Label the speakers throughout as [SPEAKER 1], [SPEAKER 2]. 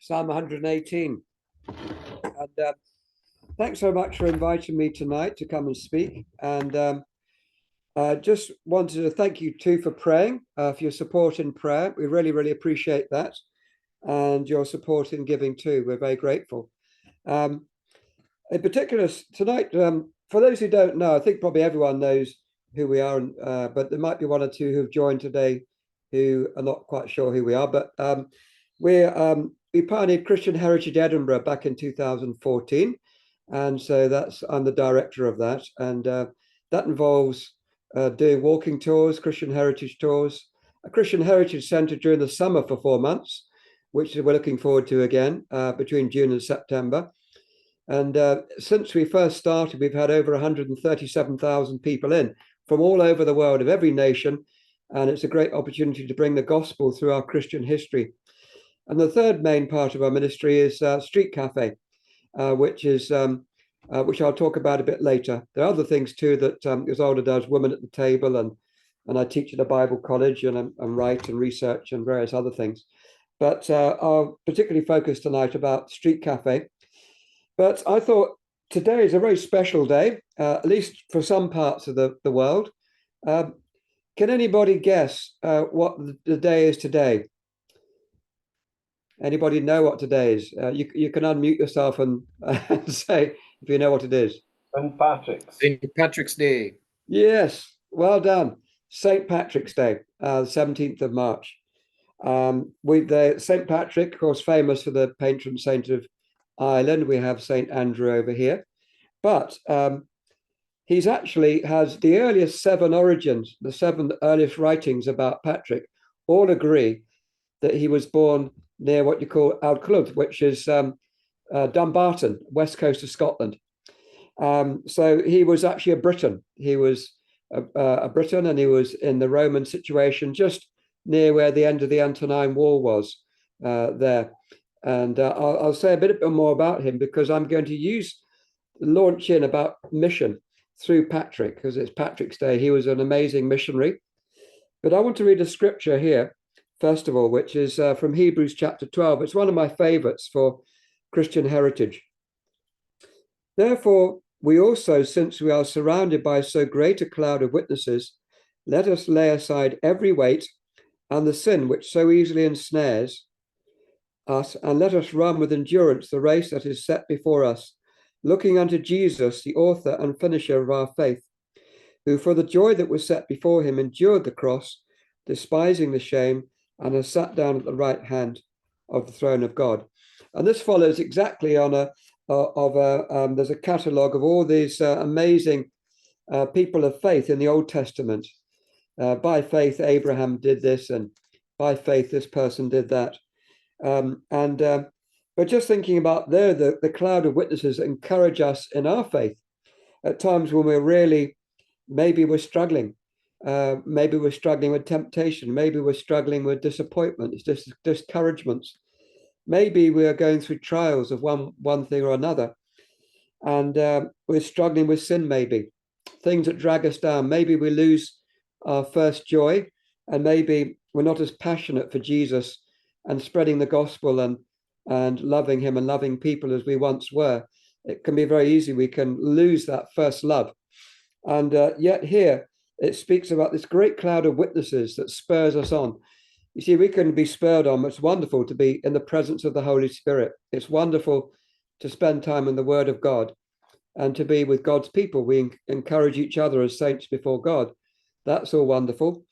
[SPEAKER 1] Psalm 118. And thanks so much for inviting me tonight to come and speak. And just wanted to thank you too for praying, for your support in prayer. We really, really appreciate that. And your support in giving too. We're very grateful. In particular, tonight, for those who don't know, I think probably everyone knows who we are, but there might be one or two who've joined today who are not quite sure who we are. But we pioneered Christian Heritage Edinburgh back in 2014. And so I'm the director of that. And that involves doing walking tours, Christian heritage tours, a Christian Heritage Centre during the summer for 4 months, which we're looking forward to again between June and September. And since we first started, we've had over 137,000 people in from all over the world, of every nation. And it's a great opportunity to bring the gospel through our Christian history. And the third main part of our ministry is Street Cafe, which I'll talk about a bit later. There are other things too that Isolde does, Women at the Table, and I teach at a Bible college, and write and research and various other things. But I'll particularly focus tonight about Street Cafe. But I thought today is a very special day, at least for some parts of the world. Can anybody guess what the day is today? Anybody know what today is? You can unmute yourself and say if you know what it is.
[SPEAKER 2] St. Patrick's Day.
[SPEAKER 1] Yes, well done. St. Patrick's Day, the 17th of March. St. Patrick, of course, famous for the patron saint of Ireland. We have St. Andrew over here. But he's actually has the earliest 7 origins, the 7 earliest writings about Patrick, all agree that he was born near what you call Ardclwyd, which is Dumbarton, west coast of Scotland. So he was actually a Briton. He was a Briton, and he was in the Roman situation just near where the end of the Antonine War was there. And I'll say a bit more about him, because I'm going to launch in about mission through Patrick, because it's Patrick's Day. He was an amazing missionary. But I want to read a scripture here, first of all, which is from Hebrews chapter 12. It's one of my favorites for Christian heritage. Therefore, we also, since we are surrounded by so great a cloud of witnesses, let us lay aside every weight and the sin which so easily ensnares us, and let us run with endurance the race that is set before us, looking unto Jesus, the author and finisher of our faith, who for the joy that was set before him endured the cross, despising the shame, and has sat down at the right hand of the throne of God. And this follows exactly on there's a catalogue of all these amazing people of faith in the Old Testament. By faith, Abraham did this, and by faith, this person did that. But just thinking about the cloud of witnesses that encourage us in our faith at times when maybe we're struggling. Maybe we're struggling with temptation. Maybe we're struggling with disappointments, discouragements. Maybe we are going through trials of one thing or another. And we're struggling with sin, maybe. Things that drag us down. Maybe we lose our first joy, and maybe we're not as passionate for Jesus and spreading the gospel and loving him and loving people as we once were. It can be very easy. We can lose that first love. And yet here, it speaks about this great cloud of witnesses that spurs us on. You see, we can be spurred on. It's wonderful to be in the presence of the Holy Spirit. It's wonderful to spend time in the Word of God and to be with God's people. We encourage each other as saints before God. That's all wonderful.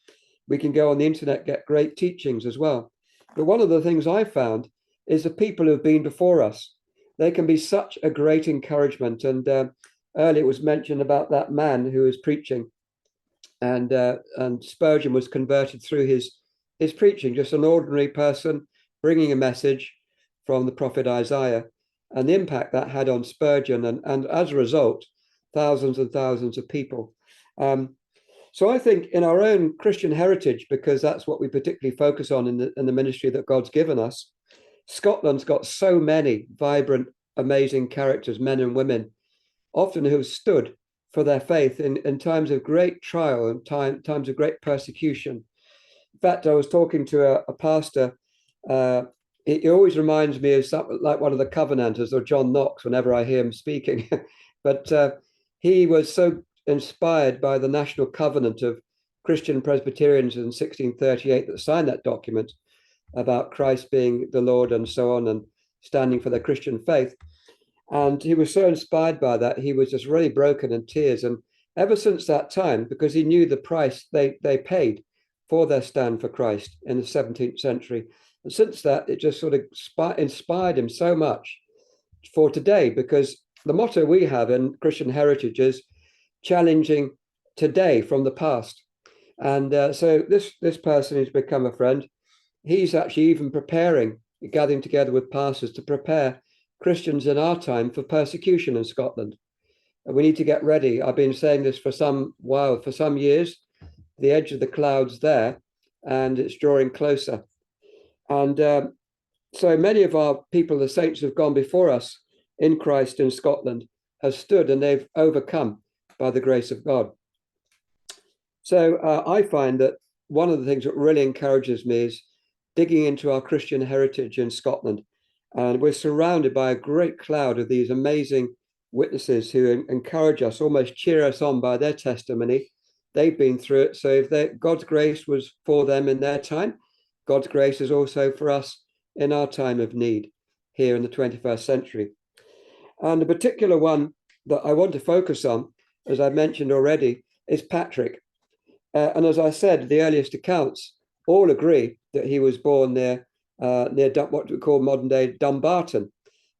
[SPEAKER 1] We can go on the internet, get great teachings as well. But one of the things I found is the people who've been before us. They can be such a great encouragement. And earlier it was mentioned about that man who was preaching, and Spurgeon was converted through his preaching, just an ordinary person bringing a message from the prophet Isaiah, and the impact that had on Spurgeon, and as a result, thousands and thousands of people. So I think in our own Christian heritage, because that's what we particularly focus on in the ministry that God's given us, Scotland's got so many vibrant, amazing characters, men and women, often who have stood for their faith in times of great trial and times of great persecution. In fact, I was talking to a pastor he always reminds me of something like one of the Covenanters or John Knox whenever I hear him speaking. But he was so inspired by the National Covenant of Christian Presbyterians in 1638 that signed that document about Christ being the Lord and so on, and standing for the Christian faith. And he was so inspired by that, he was just really broken in tears. And ever since that time, because he knew the price they paid for their stand for Christ in the 17th century, and since that, it just sort of inspired him so much for today, because the motto we have in Christian Heritage is challenging today from the past. And so this person who's become a friend, he's actually even gathering together with pastors to prepare Christians in our time for persecution in Scotland. And we need to get ready. I've been saying this for some years, the edge of the clouds there, and it's drawing closer. And so many of our people, the saints who've gone before us in Christ in Scotland, have stood and they've overcome by the grace of God. So I find that one of the things that really encourages me is digging into our Christian heritage in Scotland. And we're surrounded by a great cloud of these amazing witnesses who encourage us, almost cheer us on by their testimony. They've been through it. So if God's grace was for them in their time, God's grace is also for us in our time of need here in the 21st century. And the particular one that I want to focus on, as I mentioned already, is Patrick. And as I said, the earliest accounts all agree that he was born near what we call modern day Dumbarton,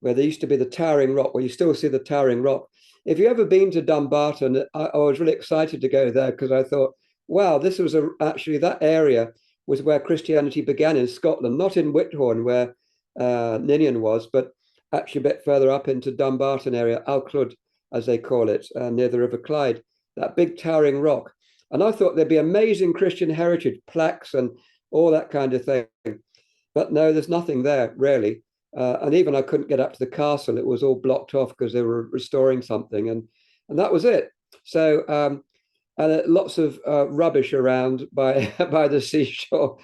[SPEAKER 1] where there used to be the Towering Rock, where you still see the Towering Rock. If you've ever been to Dumbarton, I was really excited to go there because I thought, wow, this was actually that area was where Christianity began in Scotland, not in Whithorn where Ninian was, but actually a bit further up into Dumbarton area, Alclud, as they call it, near the River Clyde, that big towering rock. And I thought there'd be amazing Christian heritage, plaques and all that kind of thing. But no, there's nothing there, really. And even I couldn't get up to the castle. It was all blocked off because they were restoring something. And that was it. So, and lots of rubbish around by the seashore.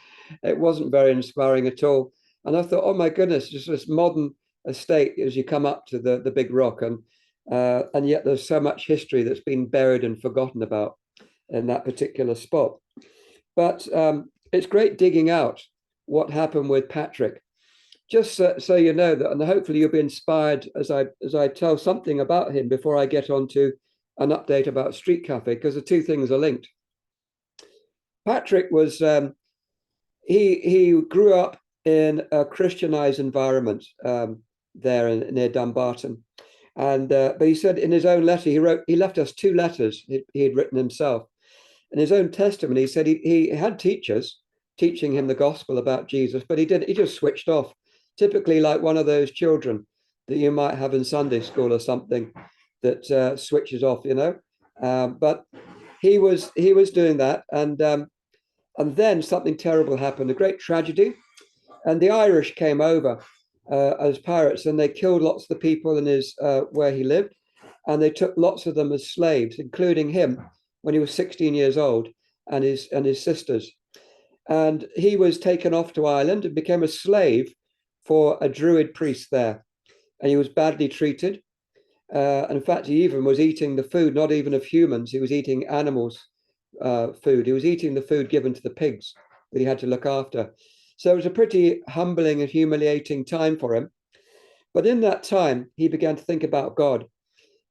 [SPEAKER 1] It wasn't very inspiring at all. And I thought, oh my goodness, just this modern estate as you come up to the big rock. And yet there's so much history that's been buried and forgotten about in that particular spot. But it's great digging out what happened with Patrick, just so you know that, and hopefully you'll be inspired as I tell something about him before I get on to an update about Street Cafe, because the two things are linked. Patrick was he grew up in a Christianized environment there near Dumbarton, and but he said in his own letter he left us two letters he had written himself. In his own testimony, he said he had teachers teaching him the gospel about Jesus, but he just switched off, typically like one of those children that you might have in Sunday school or something that switches off, you know. But he was doing that, and then something terrible happened, a great tragedy, and the Irish came over as pirates, and they killed lots of the people in his where he lived, and they took lots of them as slaves, including him when he was 16 years old, and his sisters. And he was taken off to Ireland and became a slave for a Druid priest there. And he was badly treated. And in fact, he even was eating the food, not even of humans. He was eating animals' food. He was eating the food given to the pigs that he had to look after. So it was a pretty humbling and humiliating time for him. But in that time, he began to think about God,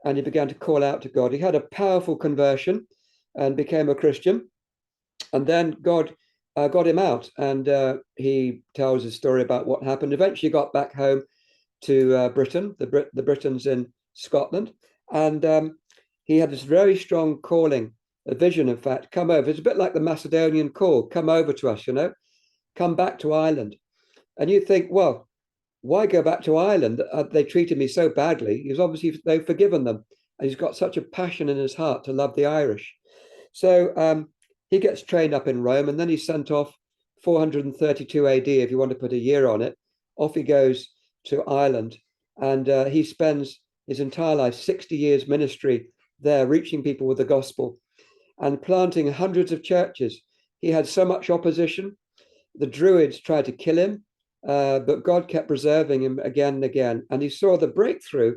[SPEAKER 1] and he began to call out to God. He had a powerful conversion and became a Christian. And then God got him out, and he tells his story about what happened. Eventually got back home to Britain, the Britons in Scotland, and he had this very strong calling, a vision, in fact, come over. It's a bit like the Macedonian call, come over to us, you know, come back to Ireland. And you think, well, why go back to Ireland? They treated me so badly. He's obviously, they've forgiven them. And he's got such a passion in his heart to love the Irish. So he gets trained up in Rome, and then he's sent off 432 AD, if you want to put a year on it. Off he goes to Ireland, and he spends his entire life, 60 years ministry there, reaching people with the gospel and planting hundreds of churches. He had so much opposition. The Druids tried to kill him. but God kept preserving him again and again. And he saw the breakthrough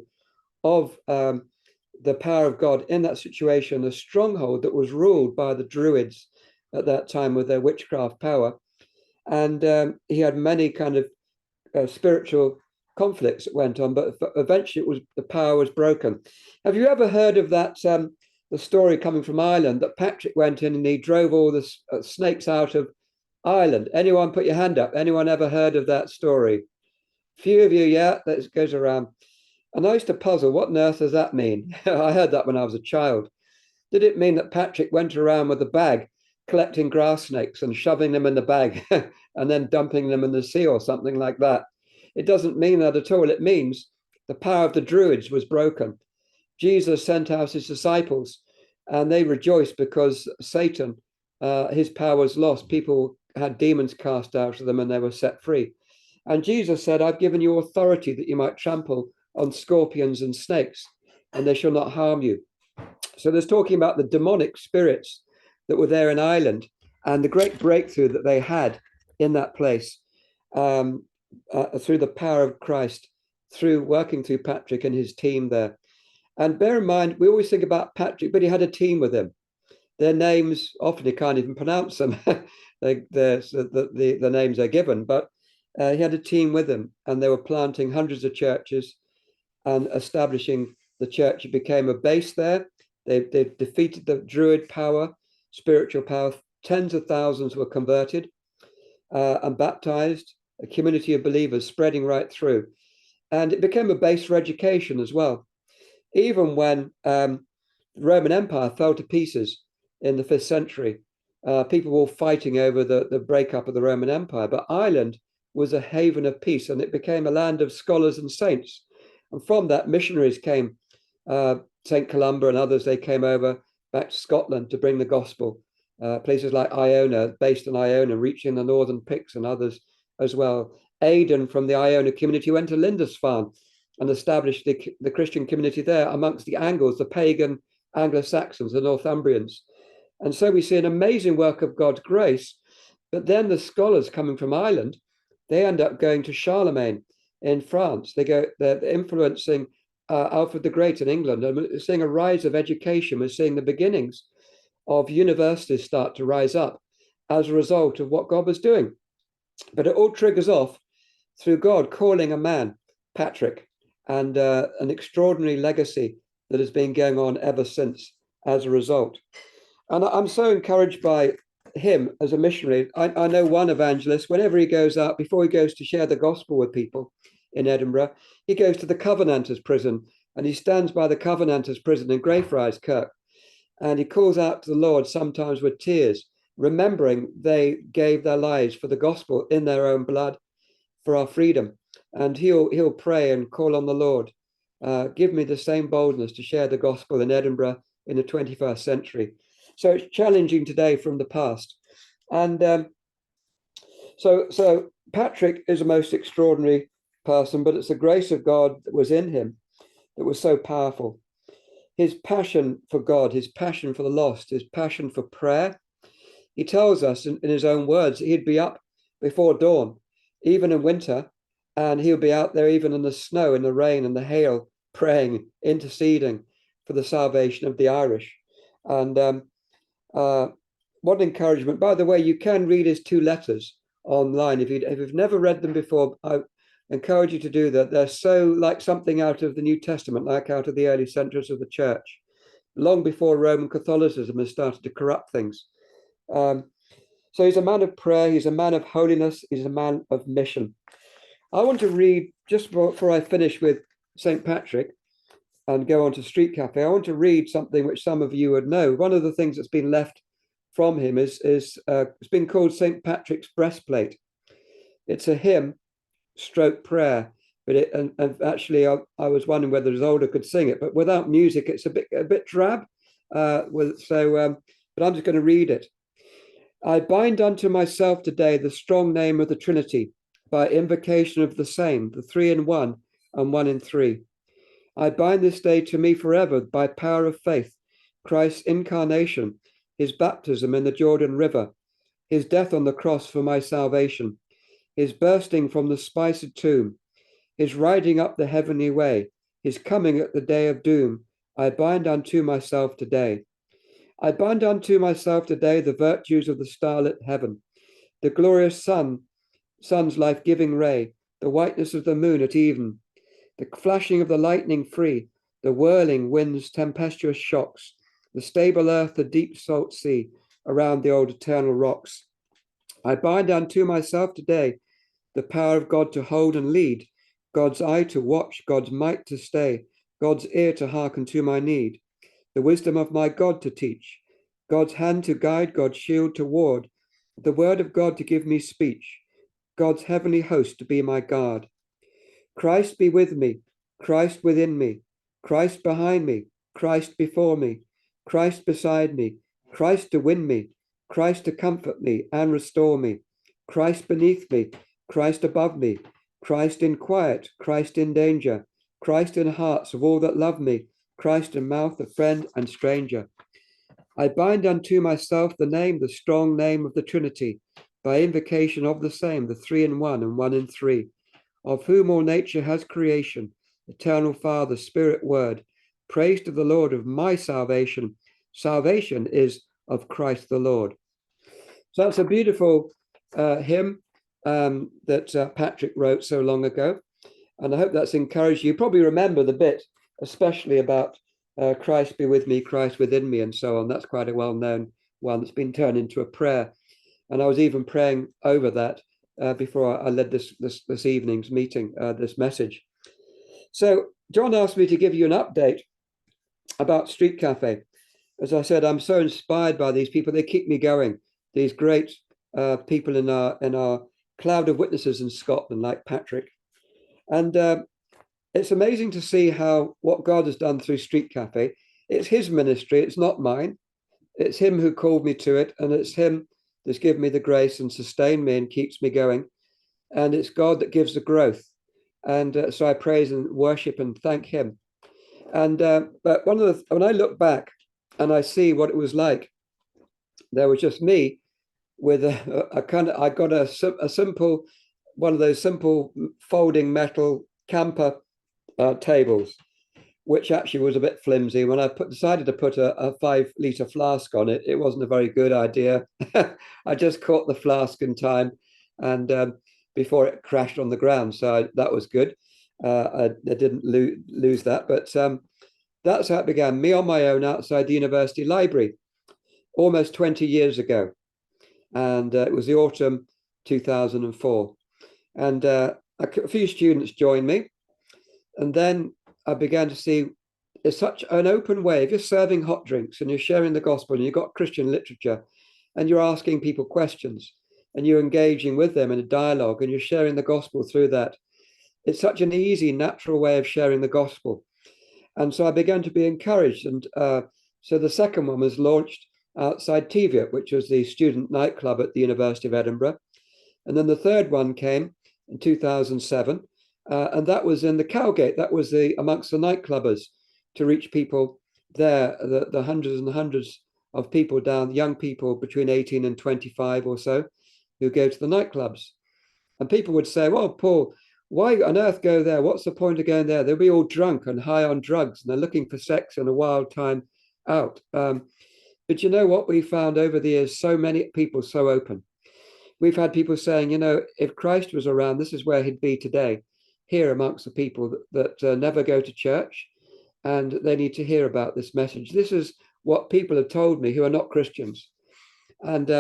[SPEAKER 1] of the power of God in that situation, a stronghold that was ruled by the Druids at that time with their witchcraft power. And he had many kind of spiritual conflicts that went on, but eventually the power was broken. Have you ever heard of that, the story coming from Ireland, that Patrick went in and he drove all the snakes out of Ireland? Anyone put your hand up? Anyone ever heard of that story? Few of you, yeah, that goes around. And I used to puzzle, what on earth does that mean? I heard that when I was a child. Did it mean that Patrick went around with a bag collecting grass snakes and shoving them in the bag and then dumping them in the sea or something like that? It doesn't mean that at all. It means the power of the Druids was broken. Jesus sent out his disciples and they rejoiced because Satan, his power was lost. People had demons cast out of them and they were set free. And Jesus said, I've given you authority that you might trample on scorpions and snakes, and they shall not harm you. So there's talking about the demonic spirits that were there in Ireland and the great breakthrough that they had in that place through the power of Christ, through working through Patrick and his team there. And bear in mind, we always think about Patrick, but he had a team with him. Their names, often he can't even pronounce them. The names are given, but he had a team with him, and they were planting hundreds of churches and establishing the church. It became a base there. They defeated the Druid power, spiritual power. Tens of thousands were converted and baptized, a community of believers spreading right through. And it became a base for education as well. Even when the Roman Empire fell to pieces in the 5th century, people were fighting over the breakup of the Roman Empire. But Ireland was a haven of peace, and it became a land of scholars and saints. And from that, missionaries came, St. Columba and others, they came over back to Scotland to bring the gospel. Places like Iona, based in Iona, reaching the northern Picts and others as well. Aidan from the Iona community went to Lindisfarne and established the Christian community there amongst the Angles, the pagan Anglo-Saxons, the Northumbrians. And so we see an amazing work of God's grace. But then the scholars coming from Ireland, they end up going to Charlemagne in France. They're influencing Alfred the Great in England. And we're seeing a rise of education. We're seeing the beginnings of universities start to rise up as a result of what God was doing. But it all triggers off through God calling a man, Patrick, and an extraordinary legacy that has been going on ever since as a result. And I'm so encouraged by him as a missionary. I know one evangelist, whenever he goes out, before he goes to share the gospel with people in Edinburgh, he goes to the Covenanters prison, and he stands by the Covenanters prison in Greyfriars Kirk, and he calls out to the Lord, sometimes with tears, remembering they gave their lives for the gospel in their own blood for our freedom. And he'll pray and call on the Lord, give me the same boldness to share the gospel in Edinburgh in the 21st century. So it's challenging today from the past. And so Patrick is a most extraordinary person, but it's the grace of God that was in him that was so powerful. His passion for God, his passion for the lost, his passion for prayer. He tells us in his own words, he'd be up before dawn, even in winter, and he'll be out there even in the snow, in the rain and the hail, praying, interceding for the salvation of the Irish. And what encouragement. By the way, you can read his 2 letters online. If you've never read them before, I encourage you to do that. They're so like something out of the New Testament, like out of the early centuries of the church, long before Roman Catholicism has started to corrupt things. So he's a man of prayer, he's a man of holiness, he's a man of mission. I want to read, just before I finish with St. Patrick and go on to Street Cafe, I want to read something which some of you would know. One of the things that's been left from him is it's been called St. Patrick's Breastplate. It's a hymn stroke prayer, but and actually I was wondering whether Isolde could sing it, but without music it's a bit drab. But I'm just going to read it. I bind unto myself today the strong name of the Trinity, by invocation of the same, the 3 in 1 and 1 in 3. I bind this day to me forever by power of faith, Christ's incarnation, his baptism in the Jordan River, his death on the cross for my salvation, his bursting from the spiced tomb, his riding up the heavenly way, his coming at the day of doom, I bind unto myself today. I bind unto myself today the virtues of the starlit heaven, the glorious sun's life-giving ray, the whiteness of the moon at even, the flashing of the lightning free, the whirling wind's tempestuous shocks, the stable earth, the deep salt sea, around the old eternal rocks. I bind unto myself today the power of God to hold and lead, God's eye to watch, God's might to stay, God's ear to hearken to my need, the wisdom of my God to teach, God's hand to guide, God's shield to ward, the word of God to give me speech, God's heavenly host to be my guard. Christ be with me, Christ within me, Christ behind me, Christ before me, Christ beside me, Christ to win me, Christ to comfort me and restore me, Christ beneath me, Christ above me, Christ in quiet, Christ in danger, Christ in hearts of all that love me, Christ in mouth of friend and stranger. I bind unto myself the name, the strong name of the Trinity, by invocation of the same, the three in one and one in three, of whom all nature has creation, eternal Father, Spirit, Word. Praise to the Lord of my salvation. Salvation is of Christ the Lord. So that's a beautiful hymn that Patrick wrote so long ago. And I hope that's encouraged you. You probably remember the bit, especially about Christ be with me, Christ within me, and so on. That's quite a well-known one that's been turned into a prayer. And I was even praying over that before I led this evening's meeting, this message. So John asked me to give you an update about Street Cafe. As I said, I'm so inspired by these people. They keep me going. These great people in our cloud of witnesses in Scotland, like Patrick. And it's amazing to see what God has done through Street Cafe. It's his ministry. It's not mine. It's him who called me to it. And it's him that's given me the grace and sustained me and keeps me going. And it's God that gives the growth. And so I praise and worship and thank him. And but when I look back and I see what it was like, there was just me with I got a simple, one of those simple folding metal camper tables, which actually was a bit flimsy. When I decided to put a 5-litre flask on it, it wasn't a very good idea. I just caught the flask in time, and before it crashed on the ground, so that was good. I didn't lose that, but that's how it began. Me on my own outside the university library, almost 20 years ago, and it was the autumn 2004, and a few students joined me, and then I began to see it's such an open way. If you're serving hot drinks and you're sharing the gospel and you've got Christian literature and you're asking people questions and you're engaging with them in a dialogue and you're sharing the gospel through that, it's such an easy, natural way of sharing the gospel. And so I began to be encouraged. And so the second one was launched outside Teviot, which was the student nightclub at the University of Edinburgh. And then the third one came in 2007. And that was in the Cowgate. That was amongst the nightclubbers, to reach people there, the hundreds and hundreds of people down, young people between 18 and 25 or so, who go to the nightclubs. And people would say, well, Paul, why on earth go there? What's the point of going there? They'll be all drunk and high on drugs, and they're looking for sex and a wild time out. But you know what we found over the years? So many people so open. We've had people saying, if Christ was around, this is where he'd be today, here amongst the people that never go to church, and they need to hear about this message. This is what people have told me who are not Christians. And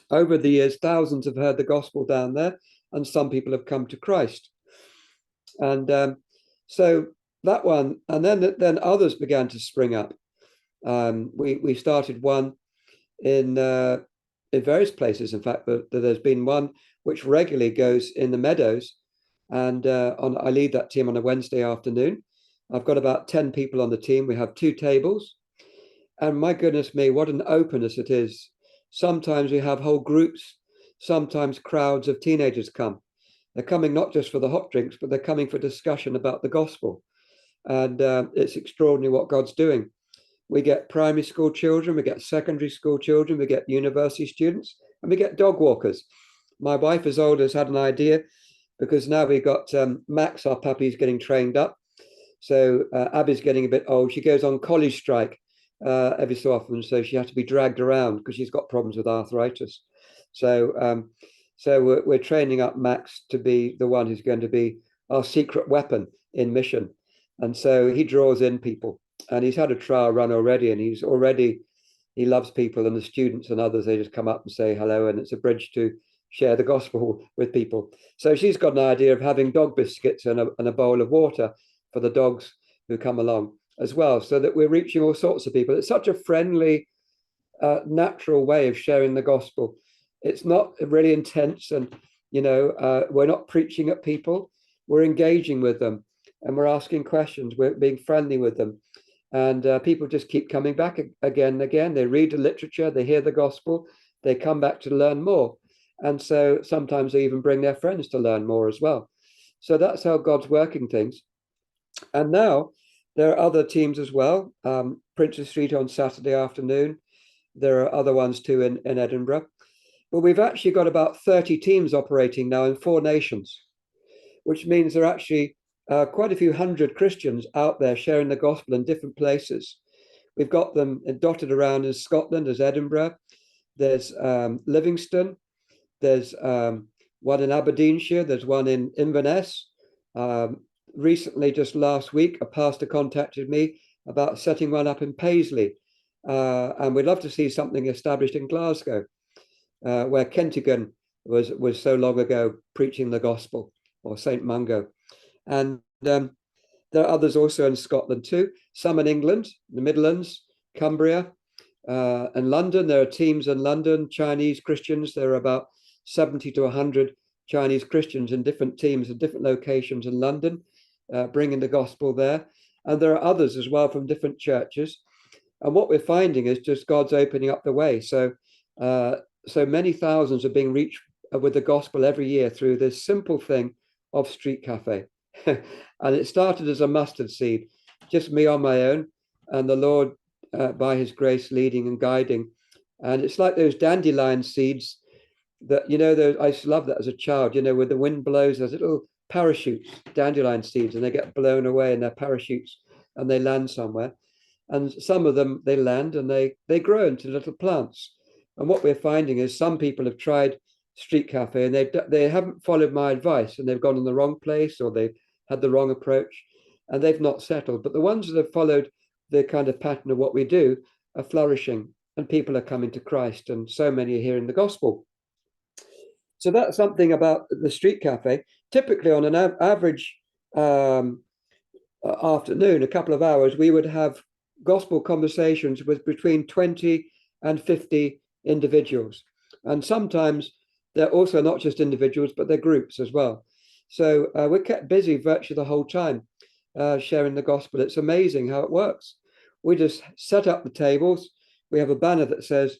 [SPEAKER 1] over the years, thousands have heard the gospel down there, and some people have come to Christ. And so that one, and then others began to spring up. We started one in various places. In fact, there's been one which regularly goes in the Meadows, and I lead that team on a Wednesday afternoon. I've got about 10 people on the team. We have 2 tables, and my goodness me, what an openness it is. Sometimes we have whole groups, sometimes crowds of teenagers come. They're coming not just for the hot drinks, but they're coming for discussion about the gospel. And it's extraordinary what God's doing. We get primary school children, we get secondary school children, we get university students, and we get dog walkers. my wife, as old, has had an idea, because now we've got Max, our puppy's getting trained up. So Abby's getting a bit old. She goes on college strike every so often, so she has to be dragged around because she's got problems with arthritis. So we're training up Max to be the one who's going to be our secret weapon in mission. And so he draws in people, and he's had a trial run already, and he loves people, and the students and others, they just come up and say hello, and it's a bridge to share the gospel with people. So she's got an idea of having dog biscuits and a bowl of water for the dogs who come along as well, so that we're reaching all sorts of people. It's such a friendly, natural way of sharing the gospel. It's not really intense, and we're not preaching at people. We're engaging with them, and we're asking questions. We're being friendly with them, and people just keep coming back again and again. They read the literature, they hear the gospel, they come back to learn more, and so sometimes they even bring their friends to learn more as well. So that's how God's working things. And now there are other teams as well. Princes Street on Saturday afternoon. There are other ones too in Edinburgh. But we've actually got about 30 teams operating now in 4 nations, which means there are actually quite a few hundred Christians out there sharing the gospel in different places. We've got them dotted around in Scotland. There's Edinburgh, there's Livingston, there's one in Aberdeenshire, there's one in Inverness. Recently, just last week, a pastor contacted me about setting one up in Paisley, and we'd love to see something established in Glasgow, where Kentigern was so long ago preaching the gospel, or St. Mungo. And there are others also in Scotland too, some in England, the Midlands, Cumbria, and London. There are teams in London, Chinese Christians. There are about 70 to 100 Chinese Christians in different teams in different locations in London, bringing the gospel there. And there are others as well from different churches. And what we're finding is just God's opening up the way. So many thousands are being reached with the gospel every year through this simple thing of Street Cafe. And it started as a mustard seed, just me on my own, and the Lord, by his grace, leading and guiding. And it's like those dandelion seeds that, I used to love that as a child, where the wind blows, there's little parachutes, dandelion seeds, and they get blown away in their parachutes and they land somewhere. And some of them, they land and they grow into little plants. And what we're finding is some people have tried Street Cafe and they haven't followed my advice, and they've gone in the wrong place, or they've had the wrong approach, and they've not settled. But the ones that have followed the kind of pattern of what we do are flourishing, and people are coming to Christ, and so many are hearing the gospel. So that's something about the Street Cafe. Typically on an average afternoon, a couple of hours, we would have gospel conversations with between 20 and 50 individuals. And sometimes they're also not just individuals, but they're groups as well. So we're kept busy virtually the whole time sharing the gospel. It's amazing how it works. We just set up the tables. We have a banner that says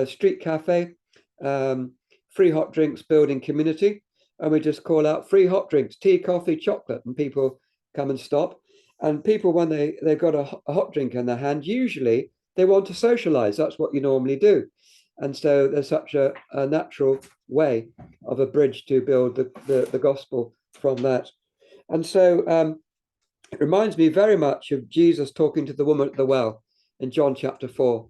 [SPEAKER 1] Street Cafe, free hot drinks, building community. And we just call out free hot drinks, tea, coffee, chocolate, and people come and stop. And people, when they've got a hot drink in their hand, usually they want to socialize. That's what you normally do. And so there's such a natural way of a bridge to build the gospel from that. And so it reminds me very much of Jesus talking to the woman at the well in John chapter 4.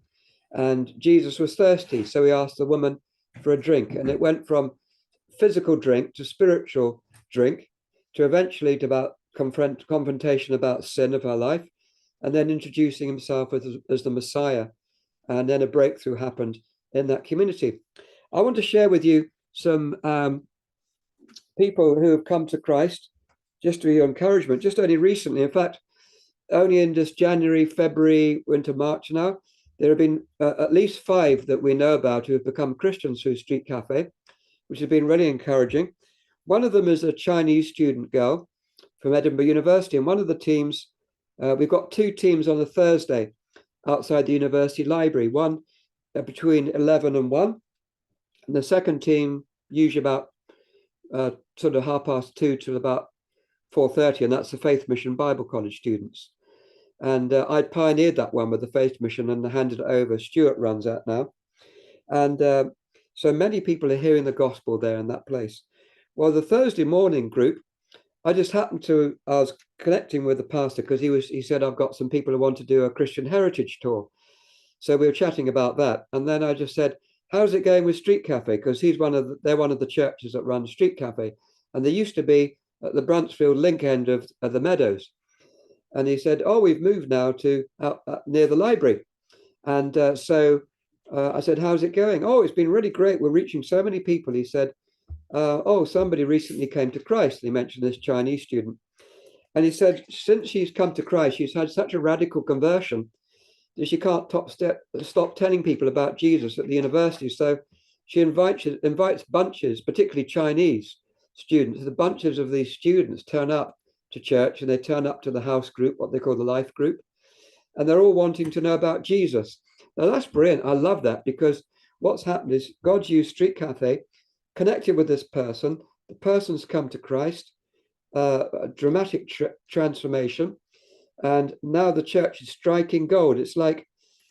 [SPEAKER 1] And Jesus was thirsty, so he asked the woman for a drink. And it went from physical drink to spiritual drink, to eventually to about confrontation about sin of her life, and then introducing himself as the Messiah. And then a breakthrough happened in that community. I want to share with you some people who have come to Christ, just to your encouragement, just only recently. In fact, only in just January, February, into March now, there have been at least 5 that we know about who have become Christians through Street Cafe, which has been really encouraging. One of them is a Chinese student girl from Edinburgh University. And one of the teams, we've got 2 teams on a Thursday outside the university library, one between 11 and 1. And the second team, usually about sort of 2:30 till about 4:30. And that's the Faith Mission Bible College students. And I pioneered that one with the Faith Mission and handed it over. Stuart runs that now. And So many people are hearing the gospel there in that place. Well, the Thursday morning group, I was connecting with the pastor because he said, I've got some people who want to do a Christian Heritage tour. So we were chatting about that. And then I just said, how's it going with Street Cafe? Because they're one of the churches that run Street Cafe. And they used to be at the Bruntsfield link end of the Meadows. And he said, oh, we've moved now to near the library. And so I said, how's it going? Oh, it's been really great. We're reaching so many people. He said, oh, somebody recently came to Christ. And he mentioned this Chinese student. And he said, since she's come to Christ, she's had such a radical conversion that she can't stop telling people about Jesus at the university. So she invites bunches, particularly Chinese students. The bunches of these students turn up to church, and they turn up to the house group, what they call the life group. And they're all wanting to know about Jesus. Now, that's brilliant. I love that, because what's happened is God's used Street Cafe, connected with this person. The person's come to Christ, a dramatic transformation. And now the church is striking gold. It's like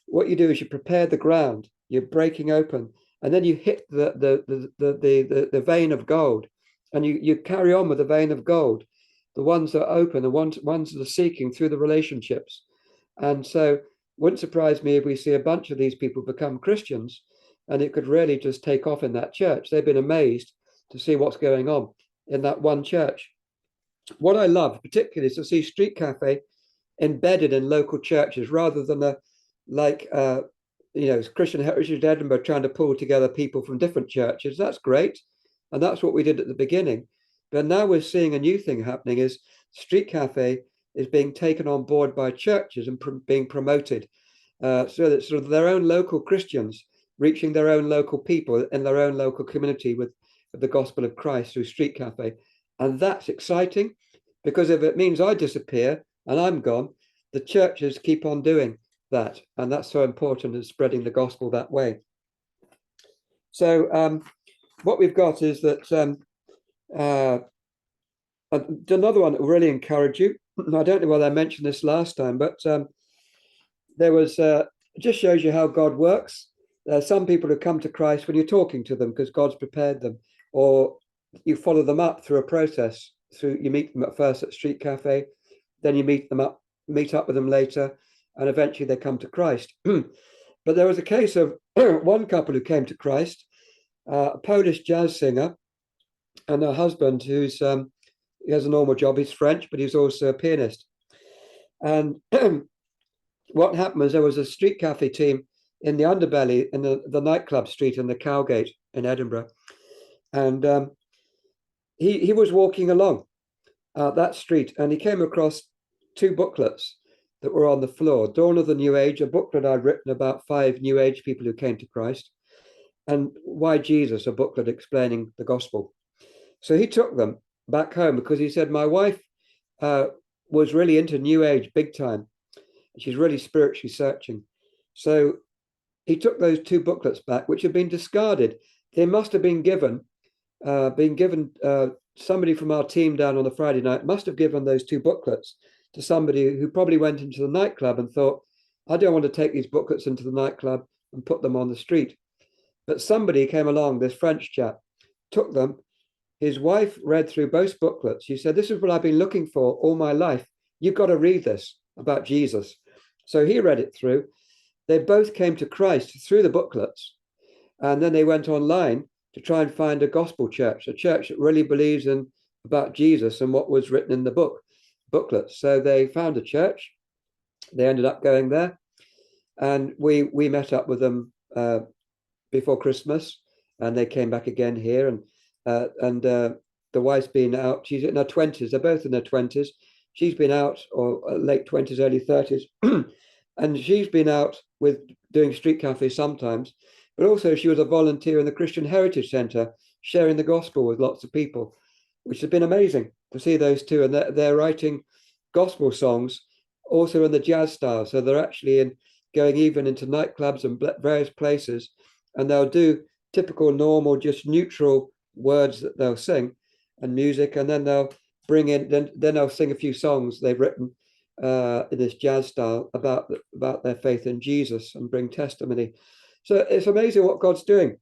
[SPEAKER 1] what you do is you prepare the ground, you're breaking open, and then you hit the vein of gold, and you carry on with the vein of gold. The ones that are open, the ones that are seeking through the relationships. And so wouldn't surprise me if we see a bunch of these people become Christians, and it could really just take off in that church. They've been amazed to see what's going on in that one church. What I love particularly is to see Street Cafe embedded in local churches rather than Christian Heritage Edinburgh trying to pull together people from different churches. That's great. And that's what we did at the beginning. But now we're seeing a new thing happening is Street Cafe is being taken on board by churches and being promoted. So that sort of their own local Christians reaching their own local people in their own local community with the gospel of Christ through Street Cafe. And that's exciting, because if it means I disappear and I'm gone, the churches keep on doing that. And that's so important in spreading the gospel that way. So what we've got is that another one that will really encourage you. I don't know whether I mentioned this last time, but there was, it just shows you how God works. Some people who come to Christ when you're talking to them because God's prepared them, or you follow them up through a process. You meet them at first at Street Cafe, then you meet up with them later, and eventually they come to Christ. But there was a case of one couple who came to Christ, a Polish jazz singer, and her husband, he has a normal job. He's French, but he's also a pianist. And what happened was there was a Street Cafe team in the underbelly, in the nightclub street in the Cowgate in Edinburgh. And he was walking along that street, and he came across two booklets that were on the floor. Dawn of the New Age, a booklet I'd written about 5 New Age people who came to Christ, and Why Jesus, a booklet explaining the gospel. So he took them back home because he said, my wife was really into New Age big time. She's really spiritually searching. So he took those 2 booklets back, which had been discarded. They must have been given, somebody from our team down on the Friday night must have given those 2 booklets to somebody who probably went into the nightclub and thought, I don't want to take these booklets into the nightclub and put them on the street. But somebody came along, this French chap, took them. His wife read through both booklets. She said, this is what I've been looking for all my life. You've got to read this about Jesus. So he read it through. They both came to Christ through the booklets. And then they went online to try and find a gospel church, a church that really believes in about Jesus and what was written in the booklets. So they found a church. They ended up going there. And we met up with them before Christmas, and they came back again here. And the wife's been out. She's in her 20s. They're both in their 20s. She's been out, or late 20s, early 30s. And she's been out with doing Street Cafe sometimes, but also she was a volunteer in the Christian Heritage Centre, sharing the gospel with lots of people, which has been amazing to see those two. And they're writing gospel songs also in the jazz style. So they're actually going even into nightclubs and various places, and they'll do typical, normal, just neutral words that they'll sing and music, and then they'll bring in, then they'll sing a few songs they've written in this jazz style about their faith in Jesus and bring testimony. So it's amazing what God's doing.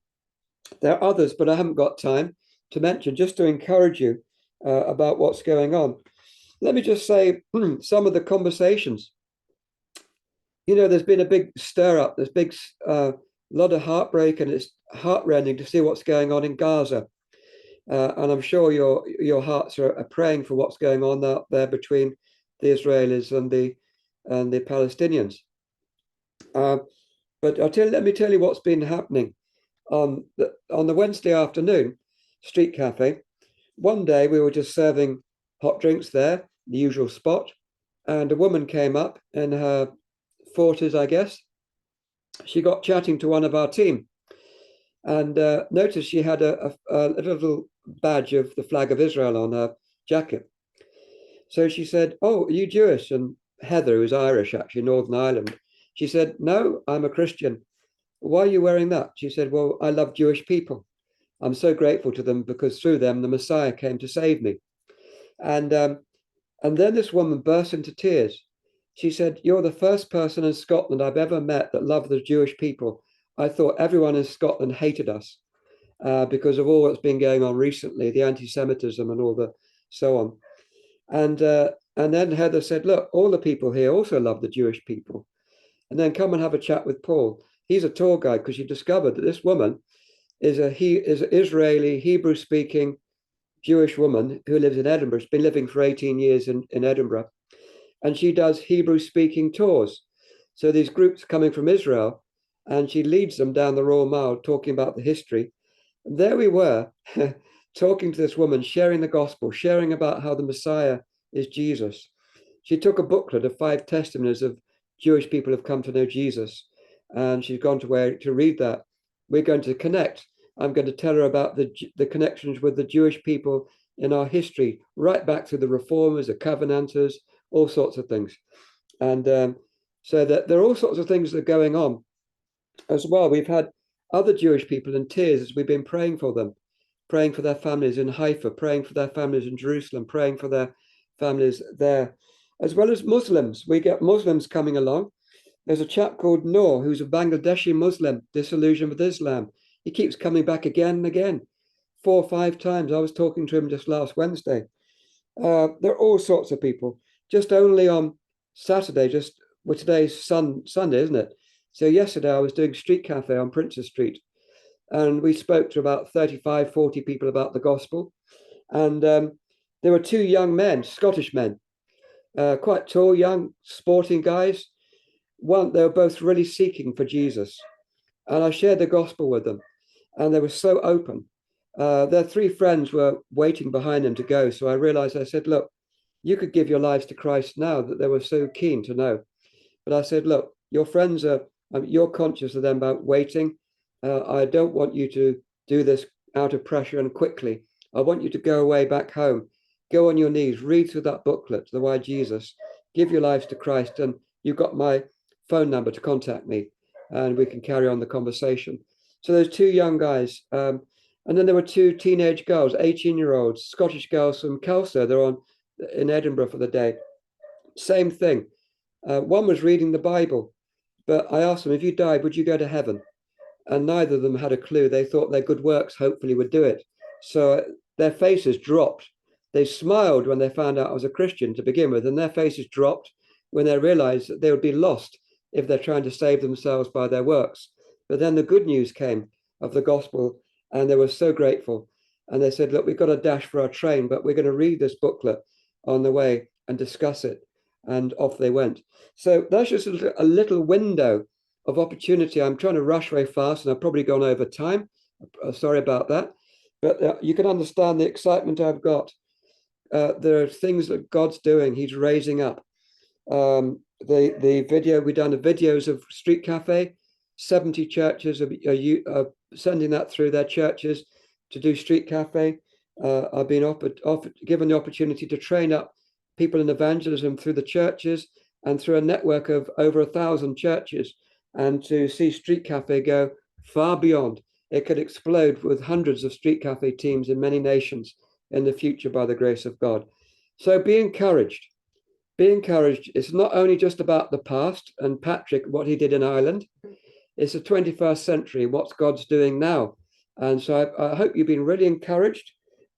[SPEAKER 1] There are others, but I haven't got time to mention, just to encourage you about what's going on. Let me just say some of the conversations. There's been a big stir up. There's big lot of heartbreak, and it's heartrending to see what's going on in Gaza. And I'm sure your hearts are praying for what's going on out there between the Israelis and the Palestinians. But let me tell you what's been happening on the Wednesday afternoon, street cafe. One day we were just serving hot drinks there, the usual spot, and a woman came up in her 40s, I guess. She got chatting to one of our team, and noticed she had a little badge of the flag of Israel on her jacket. So she said, "Oh, are you Jewish?" And Heather, who's Irish, actually, Northern Ireland, she said, "No, I'm a Christian." "Why are you wearing that?" She said, "Well, I love Jewish people. I'm so grateful to them because through them, the Messiah came to save me." And then this woman burst into tears. She said, "You're the first person in Scotland I've ever met that loved the Jewish people. I thought everyone in Scotland hated us because of all that's been going on recently, the anti-Semitism and all the so on." And then Heather said, "Look, all the people here also love the Jewish people. And then come and have a chat with Paul. He's a tour guide," because she discovered that this woman is an Israeli, Hebrew-speaking Jewish woman who lives in Edinburgh. She's been living for 18 years in Edinburgh. And she does Hebrew-speaking tours. So these groups coming from Israel, and she leads them down the Royal Mile, talking about the history. And there we were, talking to this woman, sharing the gospel, sharing about how the Messiah is Jesus. She took a booklet of 5 testimonies of Jewish people who've come to know Jesus, and she's gone to read that. We're going to connect. I'm going to tell her about the connections with the Jewish people in our history, right back to the Reformers, the Covenanters, all sorts of things. And so that there are all sorts of things that are going on as well. We've had other Jewish people in tears as we've been praying for them, praying for their families in Haifa, praying for their families in Jerusalem, praying for their families there, as well as Muslims. We get Muslims coming along. There's a chap called Noor, who's a Bangladeshi Muslim, disillusioned with Islam. He keeps coming back again and again, 4 or 5 times. I was talking to him just last Wednesday. There are all sorts of people. Just only on Saturday, today's Sunday, isn't it? So yesterday I was doing street cafe on Princess Street, and we spoke to about 35, 40 people about the gospel. And there were 2 young men, Scottish men, quite tall, young, sporting guys. They were both really seeking for Jesus. And I shared the gospel with them, and they were so open. Their 3 friends were waiting behind them to go. So I realized, I said, "Look, you could give your lives to Christ now," that they were so keen to know. But I said, "Look, your friends you're conscious of them about waiting. I don't want you to do this out of pressure and quickly. I want you to go away back home, go on your knees, read through that booklet, The Why Jesus, give your lives to Christ, and you've got my phone number to contact me, and we can carry on the conversation." So there's 2 young guys. And then there were 2 teenage girls, 18-year-olds, Scottish girls from Kelty. They're in Edinburgh for the day. Same thing. One was reading the Bible, but I asked them, "If you died, would you go to heaven?" And neither of them had a clue. They thought their good works hopefully would do it. So their faces dropped. They smiled when they found out I was a Christian to begin with, and their faces dropped when they realized that they would be lost if they're trying to save themselves by their works. But then the good news came of the gospel, and they were so grateful. And they said, "Look, we've got a dash for our train, but we're going to read this booklet on the way and discuss it." And off they went. So that's just a little window of opportunity. I'm trying to rush very fast, and I've probably gone over time. Sorry about that. But you can understand the excitement I've got. There are things that God's doing. He's raising up. The video, we've done the videos of Street Cafe. 70 churches are sending that through their churches to do Street Cafe. I've been given the opportunity to train up people in evangelism through the churches and through a network of over 1,000 churches, and to see Street Cafe go far beyond. It could explode with hundreds of Street Cafe teams in many nations in the future by the grace of God. So be encouraged. Be encouraged. It's not only just about the past and Patrick, what he did in Ireland. It's the 21st century, what God's doing now And so I hope you've been really encouraged,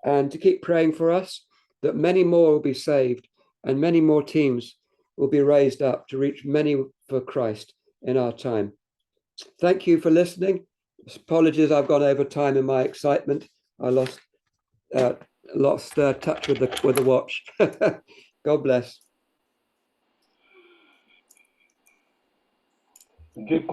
[SPEAKER 1] and to keep praying for us, that many more will be saved and many more teams will be raised up to reach many for Christ in our time. Thank you for listening. Apologies, I've gone over time in my excitement. I lost touch with the watch. God bless.
[SPEAKER 2] Good